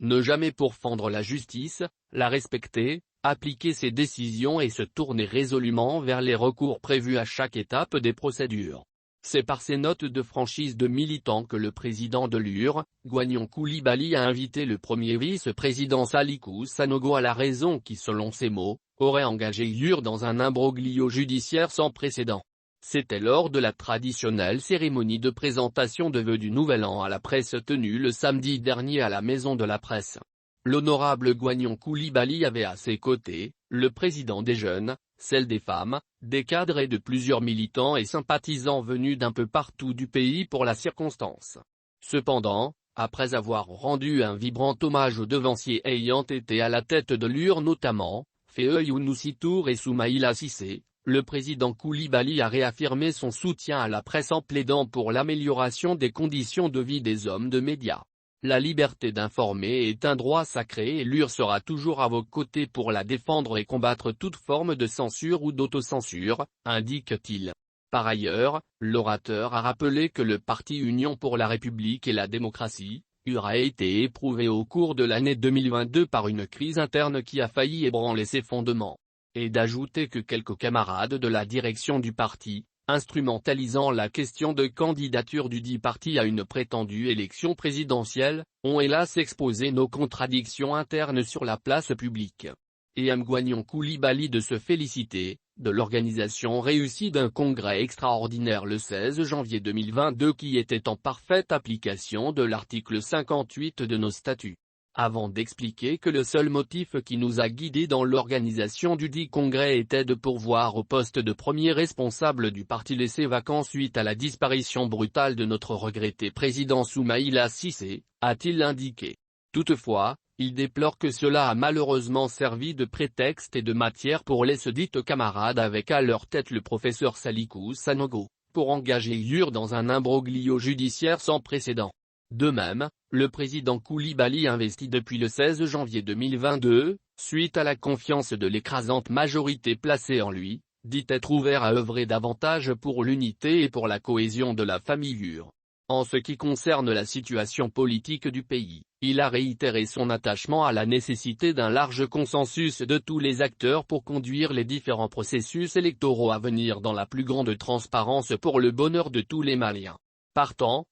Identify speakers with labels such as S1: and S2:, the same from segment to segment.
S1: Ne jamais pourfendre la justice, la respecter, appliquer ses décisions et se tourner résolument vers les recours prévus à chaque étape des procédures. C'est par ces notes de franchise de militants que le président de l'UR, Gwagnon Coulibaly a invité le premier vice-président Salihou Sanogo à la raison qui selon ses mots, aurait engagé l'UR dans un imbroglio judiciaire sans précédent. C'était lors de la traditionnelle cérémonie de présentation de vœux du Nouvel An à la presse tenue le samedi dernier à la Maison de la Presse. L'honorable Gwagnon Coulibaly avait à ses côtés, le président des jeunes, celle des femmes, des cadres et de plusieurs militants et sympathisants venus d'un peu partout du pays pour la circonstance. Cependant, après avoir rendu un vibrant hommage aux devanciers ayant été à la tête de l'UR notamment, Faye Younousi Tour et Soumaïla Cissé, le président Coulibaly a réaffirmé son soutien à la presse en plaidant pour l'amélioration des conditions de vie des hommes de médias. La liberté d'informer est un droit sacré et l'UR sera toujours à vos côtés pour la défendre et combattre toute forme de censure ou d'autocensure, indique-t-il. Par ailleurs, l'orateur a rappelé que le parti Union pour la République et la démocratie, UR a été éprouvé au cours de l'année 2022 par une crise interne qui a failli ébranler ses fondements. Et d'ajouter que quelques camarades de la direction du parti, instrumentalisant la question de candidature du dit parti à une prétendue élection présidentielle, ont hélas exposé nos contradictions internes sur la place publique. Et Gwagnon Coulibaly de se féliciter, de l'organisation réussie d'un congrès extraordinaire le 16 janvier 2022 qui était en parfaite application de l'article 58 de nos statuts. Avant d'expliquer que le seul motif qui nous a guidés dans l'organisation du dit congrès était de pourvoir au poste de premier responsable du parti laissé vacant suite à la disparition brutale de notre regretté président Soumaïla Cissé, a-t-il indiqué. Toutefois, il déplore que cela a malheureusement servi de prétexte et de matière pour les dites camarades avec à leur tête le professeur Salihou Sanogo, pour engager l'UR dans un imbroglio judiciaire sans précédent. De même, le président Coulibaly investi depuis le 16 janvier 2022, suite à la confiance de l'écrasante majorité placée en lui, dit être ouvert à œuvrer davantage pour l'unité et pour la cohésion de la famille UR. En ce qui concerne la situation politique du pays, il a réitéré son attachement à la nécessité d'un large consensus de tous les acteurs pour conduire les différents processus électoraux à venir dans la plus grande transparence pour le bonheur de tous les Maliens. Partant,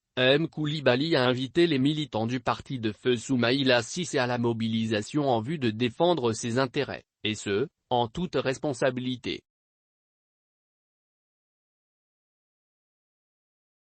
S1: Coulibaly a invité les militants du parti de feu Soumaïla Cissé à la mobilisation en vue de défendre ses intérêts, et ce, en toute responsabilité.